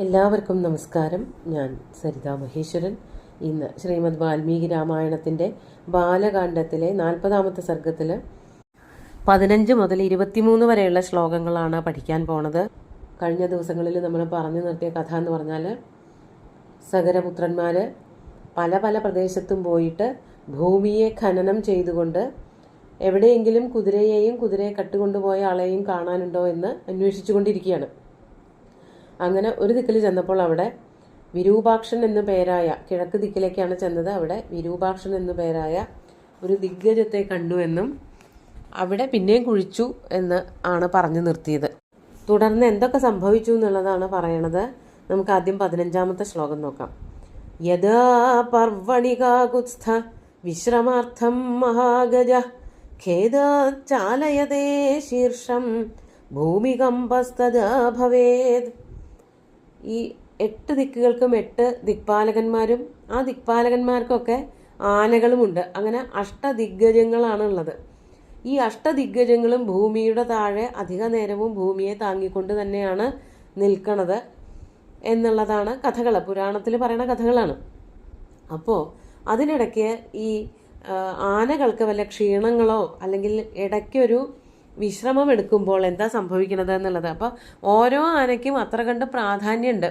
എല്ലാവർക്കും നമസ്കാരം. ഞാൻ സരിത മഹേശ്വരൻ. ഇന്ന് ശ്രീമദ് വാൽമീകി രാമായണത്തിൻ്റെ ബാലകാണ്ഡത്തിലെ 40-ാമത്തെ സർഗത്തിൽ 15 മുതൽ 23 വരെയുള്ള ശ്ലോകങ്ങളാണ് പഠിക്കാൻ പോണത്. കഴിഞ്ഞ ദിവസങ്ങളിൽ നമ്മൾ പറഞ്ഞു നിർത്തിയ കഥ എന്ന് പറഞ്ഞാൽ, സഗരപുത്രന്മാർ പല പല പ്രദേശത്തും പോയിട്ട് ഭൂമിയെ ഖനനം ചെയ്തുകൊണ്ട് എവിടെയെങ്കിലും കുതിരയെയും കുതിരയെ കട്ടുകൊണ്ടുപോയ ആളെയും കാണാനുണ്ടോ എന്ന് അന്വേഷിച്ചു കൊണ്ടിരിക്കുകയാണ്. അങ്ങനെ ഒരു ദിക്കിൽ ചെന്നപ്പോൾ അവിടെ വിരൂപാക്ഷൻ എന്നു പേരായ, കിഴക്ക് ദിക്കിലേക്കാണ് ചെന്നത്, അവിടെ വിരൂപാക്ഷൻ എന്നു പേരായ ഒരു ദിഗ്ഗജത്തെ കണ്ടു എന്നും അവിടെ പിന്നെയും കുഴിച്ചു എന്ന് ആണ് പറഞ്ഞു നിർത്തിയത്. തുടർന്ന് എന്തൊക്കെ സംഭവിച്ചു എന്നുള്ളതാണ് പറയണത്. നമുക്ക് ആദ്യം 15-ാമത്തെ ശ്ലോകം നോക്കാം. യഥാ പർവണികാകുത്സ്ഥ വിശ്രമാർത്ഥം മഹാഗജ ഖേദാചാലയതേ ശീർഷം ഭൂമികമ്പസ്തദാ ഭവേത്. ഈ 8 ദിക്കുകൾക്കും 8 ദിക്പാലകന്മാരും ആ ദിക്പാലകന്മാർക്കൊക്കെ ആനകളുമുണ്ട്. അങ്ങനെ അഷ്ടദിഗ്ഗജങ്ങളാണ് ഉള്ളത്. ഈ അഷ്ടദിഗ്ഗജങ്ങളും ഭൂമിയുടെ താഴെ അധിക നേരവും ഭൂമിയെ താങ്ങിക്കൊണ്ട് തന്നെയാണ് നിൽക്കണത് എന്നുള്ളതാണ് കഥകൾ, പുരാണത്തിൽ പറയുന്ന കഥകളാണ്. അപ്പോൾ അതിനിടയ്ക്ക് ഈ ആനകൾക്ക് വല്ല ക്ഷീണങ്ങളോ അല്ലെങ്കിൽ ഇടയ്ക്കൊരു വിശ്രമം എടുക്കുമ്പോൾ എന്താ സംഭവിക്കുന്നത് എന്നുള്ളത്. അപ്പോൾ ഓരോ ആനയ്ക്കും അത്ര കണ്ട് പ്രാധാന്യമുണ്ട്.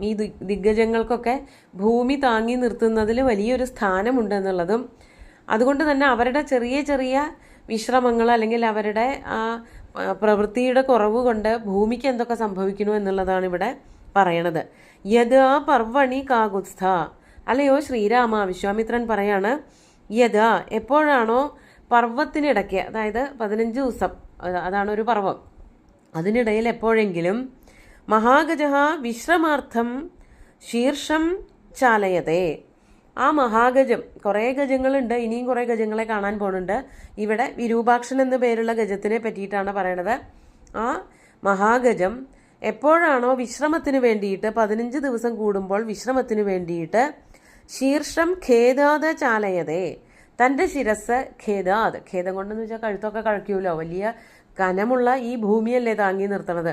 ഈ ദിഗ്ഗജങ്ങൾക്കൊക്കെ ഭൂമി താങ്ങി നിർത്തുന്നതിൽ വലിയൊരു സ്ഥാനമുണ്ട് എന്നുള്ളതും, അതുകൊണ്ട് തന്നെ അവരുടെ ചെറിയ ചെറിയ വിശ്രമങ്ങൾ അല്ലെങ്കിൽ അവരുടെ ആ പ്രവൃത്തിയുടെ കുറവ് കൊണ്ട് ഭൂമിക്ക് എന്തൊക്കെ സംഭവിക്കുന്നു എന്നുള്ളതാണ് ഇവിടെ പറയണത്. യഥാ പർവണി കാകുത്സ്ഥ, അല്ലയോ ശ്രീരാമ, വിശ്വാമിത്രൻ പറയാണ്, യഥാ എപ്പോഴാണോ പർവ്വത്തിനിടയ്ക്ക്, അതായത് 15 ദിവസം, അതാണ് ഒരു പർവ്വം, അതിനിടയിൽ എപ്പോഴെങ്കിലും മഹാഗജ വിശ്രമാർത്ഥം ശീർഷം ചാലയതേ, ആ മഹാഗജം, കുറേ ഗജങ്ങളുണ്ട്, ഇനിയും കുറേ ഗജങ്ങളെ കാണാൻ പോകുന്നുണ്ട്. ഇവിടെ വിരൂപാക്ഷൻ എന്നു പേരുള്ള ഗജത്തിനെ പറ്റിയിട്ടാണ് പറയണത്. ആ മഹാഗജം എപ്പോഴാണോ വിശ്രമത്തിന് വേണ്ടിയിട്ട് 15 ദിവസം കൂടുമ്പോൾ വിശ്രമത്തിന് വേണ്ടിയിട്ട് ശീർഷം ഖേദാത ചാലയതേ, തൻ്റെ ശിരസ് ഖേദാത്, ഖേദം കൊണ്ടെന്ന് വെച്ചാൽ കഴുത്തൊക്കെ കഴിക്കൂലോ, വലിയ കനമുള്ള ഈ ഭൂമിയല്ലേ താങ്ങി നിർത്തണത്,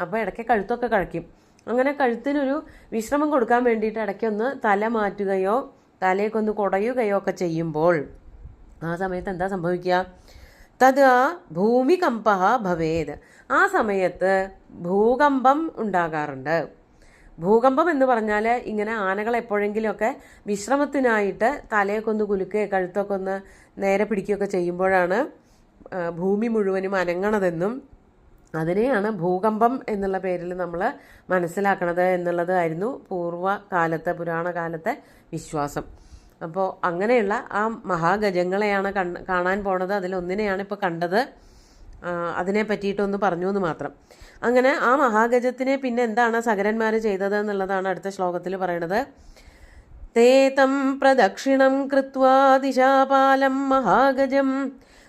അപ്പോൾ ഇടയ്ക്ക് കഴുത്തൊക്കെ കഴിക്കും. അങ്ങനെ കഴുത്തിനൊരു വിശ്രമം കൊടുക്കാൻ വേണ്ടിയിട്ട് ഇടയ്ക്കൊന്ന് തല മാറ്റുകയോ തലയൊക്കൊന്ന് കുടയുകയോ ഒക്കെ ചെയ്യുമ്പോൾ ആ സമയത്ത് എന്താ സംഭവിക്കുക? തഥാ ഭൂമികമ്പ ഭവേത്, ആ സമയത്ത് ഭൂകമ്പം ഉണ്ടാകാറുണ്ട്. ഭൂകമ്പം എന്ന് പറഞ്ഞാൽ ഇങ്ങനെ ആനകൾ എപ്പോഴെങ്കിലുമൊക്കെ വിശ്രമത്തിനായിട്ട് തലയൊക്കെ ഒന്ന് കുലുക്കുകയോ കഴുത്തൊക്കെ ഒന്ന് നേരെ പിടിക്കുകയൊക്കെ ചെയ്യുമ്പോഴാണ് ഭൂമി മുഴുവനും അനങ്ങണതെന്നും അതിനെയാണ് ഭൂകമ്പം എന്നുള്ള പേരിൽ നമ്മൾ മനസ്സിലാക്കണത് എന്നുള്ളതായിരുന്നു പൂർവ്വകാലത്തെ, പുരാണകാലത്തെ വിശ്വാസം. അപ്പോൾ അങ്ങനെയുള്ള ആ മഹാഗജങ്ങളെയാണ് കാണാൻ പോണത്. അതിലൊന്നിനെയാണ് ഇപ്പോൾ കണ്ടത്. അതിനെ പറ്റിയിട്ടൊന്ന് പറഞ്ഞു എന്ന് മാത്രം. അങ്ങനെ ആ മഹാഗജത്തിനെ പിന്നെ എന്താണ് സഗരന്മാർ ചെയ്തത് എന്നുള്ളതാണ് അടുത്ത ശ്ലോകത്തിൽ പറയണത്. തേതം പ്രദക്ഷിണം കൃത്വാ ദിശാപാലം മഹാഗജം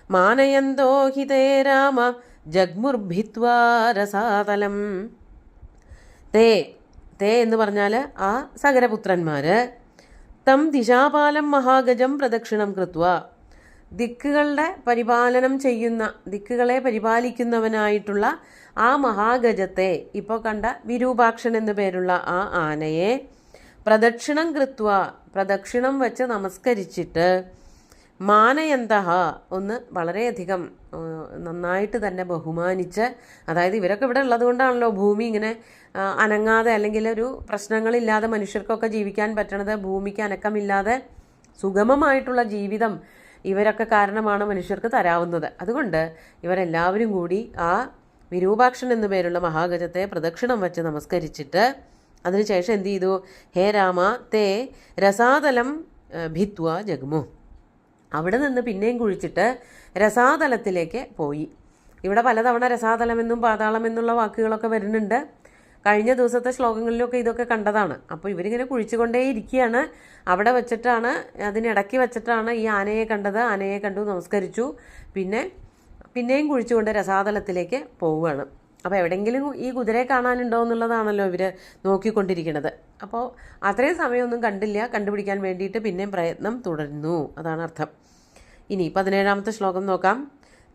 മാനയന്തോ ഹി തേ രാമ ജഗ്മുർഭിത്വാ രസാതലം. തേ എന്ന് പറഞ്ഞാൽ ആ സഗരപുത്രന്മാർ തം ദിശാപാലം മഹാഗജം പ്രദക്ഷിണം കൃത്വാ, ദിക്കുകളുടെ പരിപാലനം ചെയ്യുന്ന, ദിക്കുകളെ പരിപാലിക്കുന്നവനായിട്ടുള്ള ആ മഹാഗജത്തെ, ഇപ്പോൾ കണ്ട വിരൂപാക്ഷൻ എന്നു പേരുള്ള ആ ആനയെ പ്രദക്ഷിണം കൃത്വ, പ്രദക്ഷിണം വെച്ച് നമസ്കരിച്ചിട്ട് മാനയന്തഹ, ഒന്ന് വളരെയധികം നന്നായിട്ട് തന്നെ ബഹുമാനിച്ച്, അതായത് ഇവരൊക്കെ ഇവിടെ ഉള്ളത് കൊണ്ടാണല്ലോ ഭൂമി ഇങ്ങനെ അനങ്ങാതെ അല്ലെങ്കിൽ ഒരു പ്രശ്നങ്ങളില്ലാതെ മനുഷ്യർക്കൊക്കെ ജീവിക്കാൻ പറ്റണത്. ഭൂമിക്ക് അനക്കമില്ലാതെ സുഗമമായിട്ടുള്ള ജീവിതം ഇവരൊക്കെ കാരണമാണ് മനുഷ്യർക്ക് തരാവുന്നത്. അതുകൊണ്ട് ഇവരെല്ലാവരും കൂടി ആ വിരൂപാക്ഷൻ എന്നു പേരുള്ള മഹാഗജത്തെ പ്രദക്ഷിണം വെച്ച് നമസ്കരിച്ചിട്ട് അതിനുശേഷം എന്ത് ചെയ്തു? ഹേ രാമ തേ രസാതലം ഭിത്വ ജഗ്മു, അവിടെ നിന്ന് പിന്നെയും കുഴിച്ചിട്ട് രസാതലത്തിലേക്ക് പോയി. ഇവിടെ പലതവണ രസാതലമെന്നും പാതാളമെന്നുള്ള വാക്കുകളൊക്കെ വരുന്നുണ്ട്. കഴിഞ്ഞ ദിവസത്തെ ശ്ലോകങ്ങളിലൊക്കെ ഇതൊക്കെ കണ്ടതാണ്. അപ്പോൾ ഇവരിങ്ങനെ കുഴിച്ചുകൊണ്ടേ ഇരിക്കുകയാണ്. അവിടെ വെച്ചിട്ടാണ്, അതിനിടയ്ക്ക് വെച്ചിട്ടാണ് ഈ ആനയെ കണ്ടത്. ആനയെ കണ്ടു, നമസ്കരിച്ചു, പിന്നെയും കുഴിച്ചുകൊണ്ട് രസാതലത്തിലേക്ക് പോവുകയാണ്. അപ്പോൾ എവിടെയെങ്കിലും ഈ കുതിരയെ കാണാനുണ്ടോ എന്നുള്ളതാണല്ലോ ഇവർ നോക്കിക്കൊണ്ടിരിക്കുന്നത്. അപ്പോൾ അത്രയും സമയമൊന്നും കണ്ടില്ല. കണ്ടുപിടിക്കാൻ വേണ്ടിയിട്ട് പിന്നെയും പ്രയത്നം തുടരുന്നു, അതാണ് അർത്ഥം. ഇനി 17-ാമത്തെ ശ്ലോകം നോക്കാം.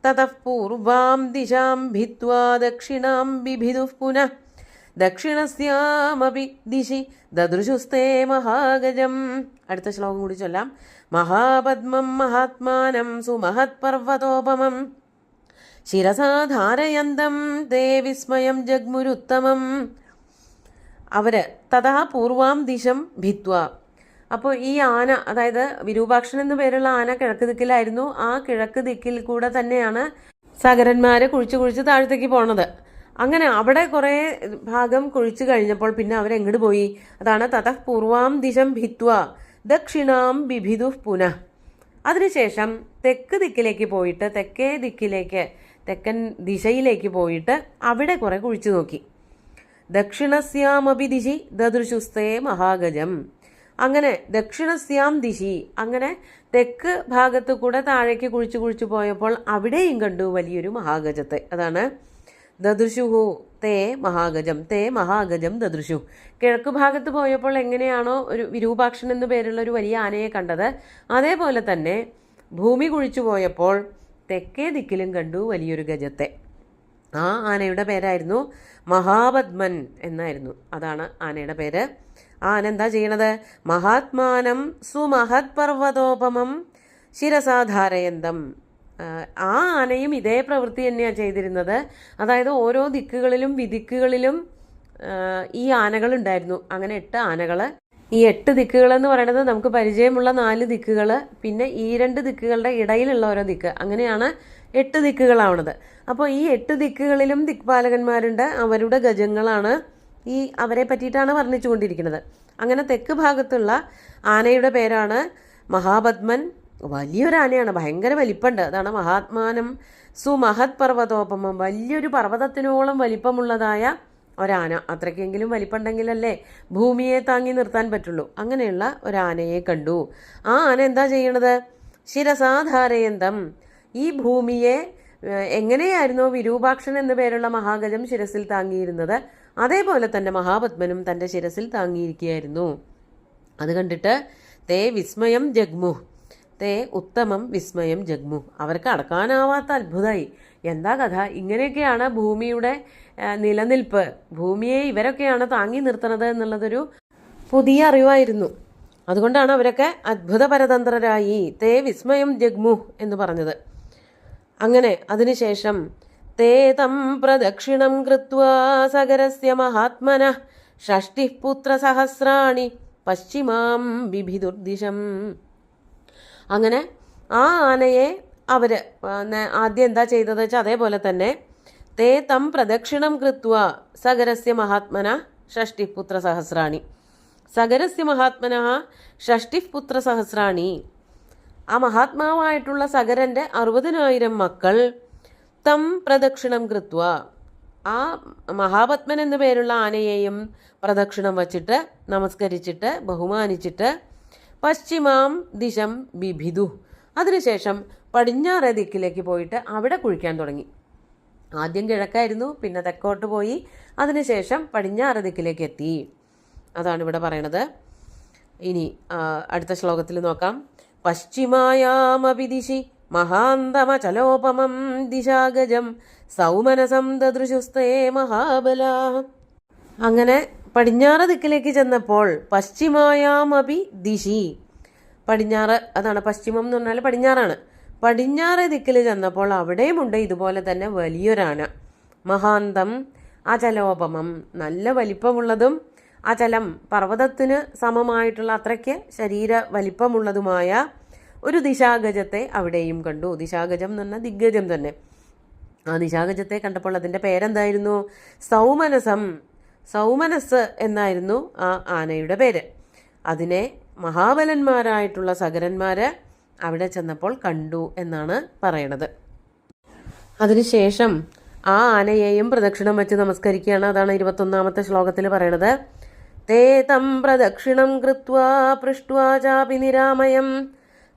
തതഃ പൂർവാം ദിശാം ഭിത്വാ ദക്ഷിണാം ബിഭിദുഃ പുനഃ ദക്ഷിണസ്യാമപി ദിശി ദദൃശുസ്തേ മഹാഗജം. അടുത്ത ശ്ലോകം കൂടി ചൊല്ലാം. മഹാപദ്മം മഹാത്മാനം സുമഹത് പർവ്വതോപമം ശിരസാ ധാരയന്തം തേ വിസ്മയം ജഗ്മുരുത്തമം. അവര് തഥാ പൂർവാം ദിശം ഭിത്വ. അപ്പോൾ ഈ ആന, അതായത് വിരൂപാക്ഷൻ എന്നു പേരുള്ള ആന കിഴക്ക് ദിക്കിലായിരുന്നു. ആ കിഴക്ക് ദിക്കിൽ കൂടെ തന്നെയാണ് സഗരന്മാരെ കുഴിച്ച് താഴത്തേക്ക് പോണത്. അങ്ങനെ അവിടെ കുറേ ഭാഗം കുഴിച്ചു കഴിഞ്ഞപ്പോൾ പിന്നെ അവരെങ്ങോട്ട് പോയി? അതാണ് തതഃ പൂർവാം ദിശം ഭിത്വ ദക്ഷിണാം ബിഭിദു പുനഃ. അതിനുശേഷം തെക്ക് ദിക്കിലേക്ക് പോയിട്ട് തെക്കൻ ദിശയിലേക്ക് പോയിട്ട് അവിടെ കുറെ കുഴിച്ചു നോക്കി. ദക്ഷിണസ്യാമപി ദിശി ദദൃശുസ്തേ മഹാഗജം. അങ്ങനെ ദക്ഷിണസ്യാം ദിശി, അങ്ങനെ തെക്ക് ഭാഗത്തു കൂടെ താഴേക്ക് കുഴിച്ചു പോയപ്പോൾ അവിടെയും കണ്ടു വലിയൊരു മഹാഗജത്തെ. അതാണ് ദദൃശുഹു തേ മഹാഗജം, തേ മഹാഗജം ദദൃശു. കിഴക്ക് ഭാഗത്ത് പോയപ്പോൾ എങ്ങനെയാണോ ഒരു വിരൂപാക്ഷൻ എന്നു പേരുള്ള ഒരു വലിയ ആനയെ കണ്ടത്, അതേപോലെ തന്നെ ഭൂമി കുഴിച്ചു പോയപ്പോൾ തെക്കേ ദിക്കിലും കണ്ടു വലിയൊരു ഗജത്തെ. ആ ആനയുടെ പേരായിരുന്നു മഹാപദ്മൻ എന്നായിരുന്നു. അതാണ് ആനയുടെ പേര്. ആ ആന എന്താ ചെയ്യണത്? മഹാത്മാനം സുമഹത് പർവ്വതോപമം ശിരസാധാരയന്തം. ആ ആനയും ഇതേ പ്രവൃത്തി തന്നെയാണ് ചെയ്തിരുന്നത്. അതായത് ഓരോ ദിക്കുകളിലും വിദിക്കുകളിലും ഈ ആനകൾ ഉണ്ടായിരുന്നു. അങ്ങനെ 8 ആനകൾ. ഈ 8 ദിക്കുകൾ എന്ന് പറയുന്നത് നമുക്ക് പരിചയമുള്ള 4 ദിക്കുകൾ, പിന്നെ ഈ 2 ദിക്കുകളുടെ ഇടയിലുള്ള ഓരോ ദിക്ക്, അങ്ങനെയാണ് 8 ദിക്കുകളാവണത്. അപ്പോൾ ഈ 8 ദിക്കുകളിലും ദിക്പാലകന്മാരുണ്ട്. അവരുടെ ഗജങ്ങളാണ് അവരെ പറ്റിയിട്ടാണ് വർണ്ണിച്ചുകൊണ്ടിരിക്കുന്നത്. അങ്ങനെ തെക്ക് ഭാഗത്തുള്ള ആനയുടെ പേരാണ് മഹാപദ്മൻ. വലിയൊരു ആനയാണ്, ഭയങ്കര വലിപ്പമുണ്ട്. അതാണ് മഹാത്മാനം സുമഹത് പർവ്വതോപമം. വലിയൊരു പർവ്വതത്തിനോളം വലിപ്പമുള്ളതായ ഒരാന. അത്രയ്ക്കെങ്കിലും വലിപ്പമുണ്ടെങ്കിലല്ലേ ഭൂമിയെ താങ്ങി നിർത്താൻ പറ്റുള്ളൂ. അങ്ങനെയുള്ള ഒരാനയെ കണ്ടു. ആ ആന എന്താ ചെയ്യണത്? ശിരസാധാരയന്തം. ഈ ഭൂമിയെ എങ്ങനെയായിരുന്നോ വിരൂപാക്ഷൻ എന്നു പേരുള്ള മഹാഗജം ശിരസിൽ താങ്ങിയിരുന്നത്, അതേപോലെ തന്നെ മഹാപദ്മനും തൻ്റെ ശിരസിൽ താങ്ങിയിരിക്കുകയായിരുന്നു. അത് കണ്ടിട്ട് തേ വിസ്മയം ജഗ്മു, തേ ഉത്തമം വിസ്മയം ജഗ്മു. അവർക്ക് അടക്കാനാവാത്ത അത്ഭുതമായി. എന്താ കഥ? ഇങ്ങനെയൊക്കെയാണ് ഭൂമിയുടെ നിലനിൽപ്പ്, ഭൂമിയെ ഇവരൊക്കെയാണ് താങ്ങി നിർത്തുന്നത് എന്നുള്ളതൊരു പുതിയ അറിവായിരുന്നു. അതുകൊണ്ടാണ് അവരൊക്കെ അത്ഭുത പരതന്ത്രരായി തേ വിസ്മയം ജഗ്മു എന്ന് പറഞ്ഞത്. അങ്ങനെ അതിനുശേഷം തേ തം പ്രദക്ഷിണം കൃത്വാ സഗരസ്യ മഹാത്മനഃ ഷഷ്ടിഃ പുത്രസഹസ്രാണി പശ്ചിമാം ബിഭിദുർദിശം. അങ്ങനെ ആ ആനയെ അവര് ആദ്യം എന്താ ചെയ്തത് വെച്ചാൽ അതേപോലെ തന്നെ തേ തം പ്രദക്ഷിണം കൃത്വാ സഗരസ്യ മഹാത്മനഃ ഷഷ്ടിഃ പുത്രസഹസ്രാണി. സഗരസ്യ മഹാത്മനഃ ഷഷ്ടിഃ പുത്രസഹസ്രാണി. ആ മഹാത്മാവായിട്ടുള്ള സഗരന്റെ 60,000 മക്കൾ തം പ്രദക്ഷിണം കൃത്വ, ആ മഹാപത്മൻ എന്നു പേരുള്ള ആനയെയും പ്രദക്ഷിണം വച്ചിട്ട് നമസ്കരിച്ചിട്ട് ബഹുമാനിച്ചിട്ട് പശ്ചിമാം ദിശം ബിഭിദു. അതിനുശേഷം പടിഞ്ഞാറേ ദിക്കിലേക്ക് പോയിട്ട് അവിടെ കുഴിക്കാൻ തുടങ്ങി. ആദ്യം കിഴക്കായിരുന്നു, പിന്നെ തെക്കോട്ട് പോയി, അതിനുശേഷം പടിഞ്ഞാറേ ദിക്കിലേക്ക് എത്തി. അതാണ് ഇവിടെ പറയണത്. ഇനി അടുത്ത ശ്ലോകത്തിൽ നോക്കാം. പശ്ചിമായാമപി ദിശി മഹാന്തമചലോപമം ദിശാഗജം സൗമനസം ദദൃശുസ്തേ മഹാബലാ. അങ്ങനെ പടിഞ്ഞാറ് ദിക്കിലേക്ക് ചെന്നപ്പോൾ പശ്ചിമായാമപി ദിശി, പടിഞ്ഞാറ്, അതാണ് പശ്ചിമം എന്ന് പറഞ്ഞാൽ പടിഞ്ഞാറാണ്. പടിഞ്ഞാറ് ദിക്കിൽ ചെന്നപ്പോൾ അവിടെയുമുണ്ട് ഇതുപോലെ തന്നെ വലിയൊരാന. മഹാന്തം അചലോപമം, നല്ല വലിപ്പമുള്ളതും അചലം, പർവ്വതത്തിന് സമമായിട്ടുള്ള അത്രയ്ക്ക് ശരീര വലിപ്പമുള്ളതുമായ ഒരു ദിശാഗജത്തെ അവിടെയും കണ്ടു. ദിശാഗജം എന്ന് പറഞ്ഞാൽ ദിഗ്ഗജം തന്നെ. ആ ദിശാഗജത്തെ കണ്ടപ്പോൾ അതിൻ്റെ പേരെന്തായിരുന്നു? സൗമനസം, സൗമനസ് എന്നായിരുന്നു ആ ആനയുടെ പേര്. അതിനെ മഹാബലന്മാരായിട്ടുള്ള സഗരന്മാര് അവിടെ ചെന്നപ്പോൾ കണ്ടു എന്നാണ് പറയണത്. അതിനുശേഷം ആ ആനയെയും പ്രദക്ഷിണം വെച്ച് നമസ്കരിക്കുകയാണ്. അതാണ് 21-ാമത്തെ ശ്ലോകത്തിൽ പറയണത്. തേ തം പ്രദക്ഷിണം കൃത്വാ പൃഷ്ട്വാ ചാപി നിരാമയം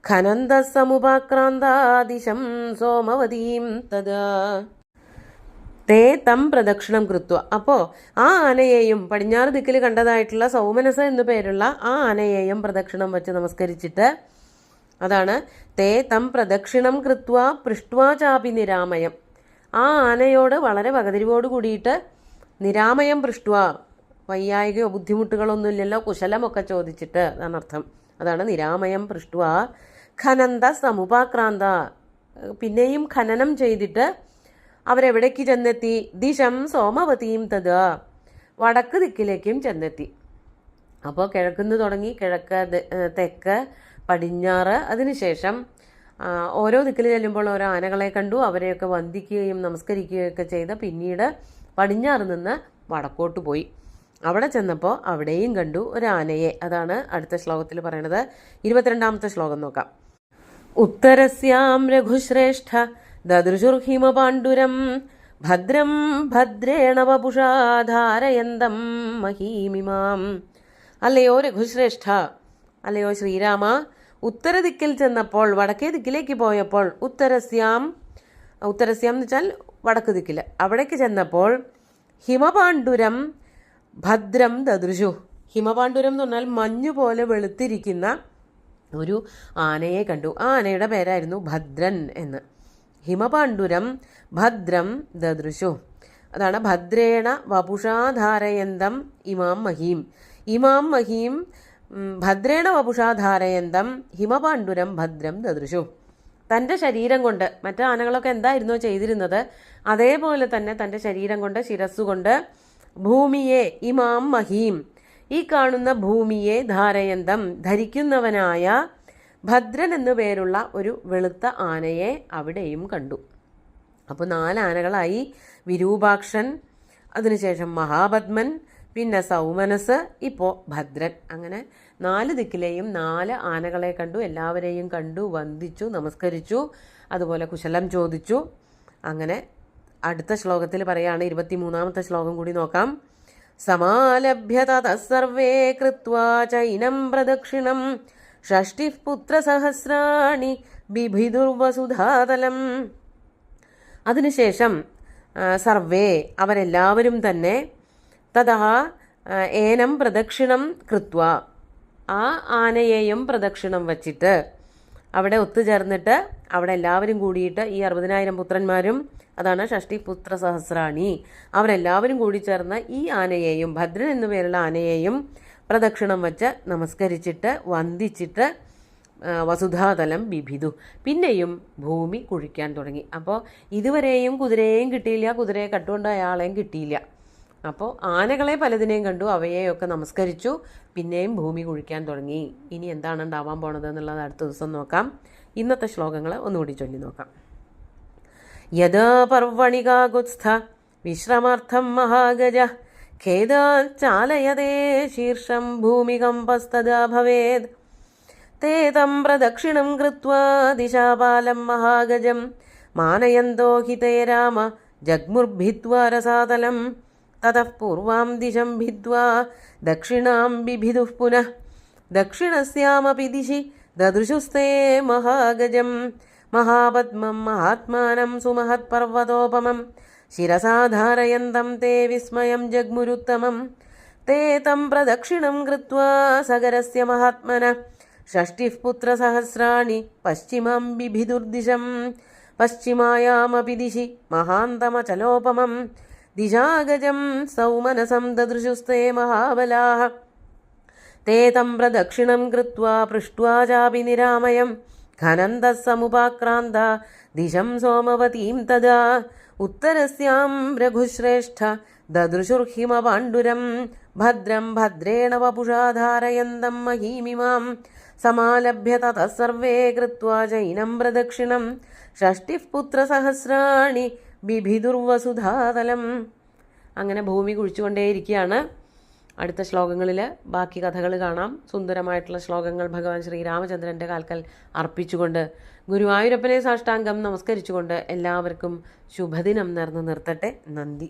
ഖനന്ത സമുപാക്രാന്താദിശം സോമവതീം തദാ. തേ തം പ്രദക്ഷിണം കൃത്വ. അപ്പോൾ ആ ആനയെയും പടിഞ്ഞാറ് ദിക്കിൽ കണ്ടതായിട്ടുള്ള സൗമനസ എന്നു പേരുള്ള ആ ആനയെയും പ്രദക്ഷിണം വെച്ച് നമസ്കരിച്ചിട്ട്, അതാണ് തേ തം പ്രദക്ഷിണം കൃത്വ പൃഷ്ട്വാ ചാപി നിരാമയം. ആ ആനയോട് വളരെ വകതിരിവോട് കൂടിയിട്ട് നിരാമയം പൃഷ്ടുവ, വയ്യായികയോ ബുദ്ധിമുട്ടുകളൊന്നുമില്ലല്ലോ, കുശലമൊക്കെ ചോദിച്ചിട്ട് അതാണ് അർത്ഥം. അതാണ് നിരാമയം പൃഷ്ടുവ. ഖനന്ത സമുപാക്രാന്ത, പിന്നെയും ഖനനം ചെയ്തിട്ട് അവരെവിടേക്ക് ചെന്നെത്തി? ദിശം സോമവതിയും തത്, വടക്ക് ദിക്കിലേക്കും ചെന്നെത്തി. അപ്പോൾ കിഴക്കുന്ന് തുടങ്ങി കിഴക്ക്, തെക്ക്, പടിഞ്ഞാറ്, അതിനുശേഷം ഓരോ ദിക്കിൽ ചെല്ലുമ്പോൾ ഓരോ ആനകളെ കണ്ടു. അവരെയൊക്കെ വന്ദിക്കുകയും നമസ്കരിക്കുകയൊക്കെ ചെയ്ത് പിന്നീട് പടിഞ്ഞാറ് നിന്ന് വടക്കോട്ട് പോയി. അവിടെ ചെന്നപ്പോൾ അവിടെയും കണ്ടു ഒരു ആനയെ. അതാണ് അടുത്ത ശ്ലോകത്തിൽ പറയണത്. 22-ാമത്തെ ശ്ലോകം നോക്കാം. ഉത്തരസ്യാം രഘുശ്രേഷ്ഠ ദദൃശുർഹിമപാണ്ഡുരം ഭദ്രം ഭദ്രേണ വപുഷാ ധാരയന്തം മഹീമിമാം. അല്ലയോ രഘുശ്രേഷ്ഠ, അല്ലയോ ശ്രീരാമ, ഉത്തരദിക്കിൽ ചെന്നപ്പോൾ, വടക്കേ ദിക്കിലേക്ക് പോയപ്പോൾ, ഉത്തരസ്യാം എന്ന് വെച്ചാൽ വടക്ക് ദിക്കിൽ, അവിടേക്ക് ചെന്നപ്പോൾ ഹിമപാണ്ഡുരം ഭദ്രം ദദൃശു. ഹിമപാണ്ഡുരം എന്ന് പറഞ്ഞാൽ മഞ്ഞു പോലെ വെളുത്തിരിക്കുന്ന ഒരു ആനയെ കണ്ടു. ആ ആനയുടെ പേരായിരുന്നു ഭദ്രൻ എന്ന്. ഹിമപാണ്ഡുരം ഭദ്രം ദദൃശു. അതാണ് ഭദ്രേണ വപുഷാധാരയന്തം ഇമാം മഹീം. ഇമാം മഹീം ഭദ്രേണ വപുഷാധാരയന്തം ഹിമപാണ്ഡുരം ഭദ്രം ദദൃശു. തൻ്റെ ശരീരം കൊണ്ട്, മറ്റു ആനകളൊക്കെ എന്തായിരുന്നോ ചെയ്തിരുന്നത്, അതേപോലെ തന്നെ തൻ്റെ ശരീരം കൊണ്ട്, ശിരസ്സുകൊണ്ട് ഭൂമിയെ, ഇമാം മഹീം, ഈ കാണുന്ന ഭൂമിയെ, ധാരയന്തം ധരിക്കുന്നവനായ ഭദ്രൻ എന്നു പേരുള്ള ഒരു വെളുത്ത ആനയെ അവിടെയും കണ്ടു. അപ്പോൾ 4 ആനകളായി. വിരൂപാക്ഷൻ, അതിനുശേഷം മഹാപദ്മൻ, പിന്നെ സൗമനസ്, ഇപ്പോൾ ഭദ്രൻ. അങ്ങനെ 4 ദിക്കിലെയും 4 ആനകളെ കണ്ടു. എല്ലാവരെയും കണ്ടു, വന്ദിച്ചു, നമസ്കരിച്ചു, അതുപോലെ കുശലം ചോദിച്ചു. അങ്ങനെ അടുത്ത ശ്ലോകത്തിൽ പറയാണ്, 23-ാമത്തെ ശ്ലോകം കൂടി നോക്കാം. സമാലഭ്യ തതഃസർവേ കൃത്വാ ചൈനം പ്രദക്ഷിണം ഷഷ്ടിഃ പുത്രസഹസ്രാണി ബിഭിദുർവസുധാതലം. അതിനുശേഷം സർവേ, അവരെല്ലാവരും തന്നെ, തഥാ ഏനം പ്രദക്ഷിണം കൃത്വ, ആ ആനയെയും പ്രദക്ഷിണം വച്ചിട്ട്, അവിടെ ഒത്തുചേർന്നിട്ട്, അവിടെ എല്ലാവരും കൂടിയിട്ട്, ഈ 60,000 പുത്രന്മാരും, അതാണ് ഷഷ്ടി പുത്ര സഹസ്രാണി, അവരെല്ലാവരും കൂടി ചേർന്ന് ഈ ആനയെയും, ഭദ്രൻ എന്നു പേരുള്ള ആനയെയും പ്രദക്ഷിണം വച്ച് നമസ്കരിച്ചിട്ട് വന്ദിച്ചിട്ട് വസുധാതലം ബിഭിതു, പിന്നെയും ഭൂമി കുഴിക്കാൻ തുടങ്ങി. അപ്പോൾ ഇതുവരെയും കുതിരയെയും കിട്ടിയില്ല, കുതിരയെ കട്ടുകൊണ്ട് അയാളെയും കിട്ടിയില്ല. അപ്പോൾ ആനകളെ പലതിനെയും കണ്ടു, അവയെയൊക്കെ നമസ്കരിച്ചു, പിന്നെയും ഭൂമി കുഴിക്കാൻ തുടങ്ങി. ഇനി എന്താണ് ഉണ്ടാവാൻ പോണത് എന്നുള്ളത് അടുത്ത ദിവസം നോക്കാം. ഇന്നത്തെ ശ്ലോകങ്ങൾ ഒന്നുകൂടി ചൊല്ലി നോക്കാം. യഥാ പർവണികാഗുത്സ്ഥ വിശ്രമാർത്ഥം മഹാഗജ ഖേദാചാലയതേ ശീർഷം ഭൂമികമ്പസ്തദാ ഭവേദ് തേ തം പ്രദക്ഷിണം കൃത്വാ ദിശാപാലം മഹാഗജം മാനയന്തോ ഹി തേ രാമ ജഗ്മുർഭിദ്വാ രസാതലം തതഃ പൂർവാം ദിശം ഭിദ്വാ ദക്ഷിണാം ബിഭിദുഃ പുനഃ ദക്ഷിണസ്യാമപി ദിശി ദദൃശുസ്തേ മഹാഗജം മഹാപദ്മം മഹാത്മാനം സുമഹത്പർവതോപമം ശിരസാധാരയന്തം തേ വിസ്മയം ജഗ്മുരുത്തമം തേ തം പ്രദക്ഷിണം കൃത്വാ സഗരസ്യ മഹാത്മനഃ ഷഷ്ടിഃ പുത്രസഹസ്രാണി പശ്ചിമാം ബിഭിദുർദിശം പശ്ചിമായാമപി ദിശി മഹാന്തമചലോപമം ദിശാഗജം സൗമനസം ദദൃശുസ്തേ മഹാബലാഃ തേ തം പ്രദക്ഷിണം കൃത്വാ പൃഷ്ട്വാ ചാപി നിരാമയം ഖനന്തഃ സമുപാക്രാന്ത ദിശം സോമവതീം തദാ ഉത്തരസ്യാം രഘുശ്രേഷ്ഠ ദദൃശുർഹിമപാണ്ഡുരം ഭദ്രം ഭദ്രേണ വപുഷാ ധാരയന്തം മഹീമിമാം സമാലഭ്യ തതഃ സർവേ കൃത്വാ ചൈനം പ്രദക്ഷിണം ഷഷ്ടിഃ പുത്രസഹസ്രാണി ബിഭിദുർവസുധാതലം. അങ്ങനെ ഭൂമി കുഴിച്ചുകൊണ്ടേയിരിക്കുകയാണ്. അടുത്ത ശ്ലോകങ്ങളിൽ ബാക്കി കഥകൾ കാണാം. സുന്ദരമായിട്ടുള്ള ശ്ലോകങ്ങൾ ഭഗവാൻ ശ്രീരാമചന്ദ്രൻ്റെ കാൽക്കൽ അർപ്പിച്ചുകൊണ്ട് ഗുരുവായൂരപ്പനെ സാഷ്ടാംഗം നമസ്കരിച്ചുകൊണ്ട് എല്ലാവർക്കും ശുഭദിനം നേർന്നു നിർത്തട്ടെ. നന്ദി.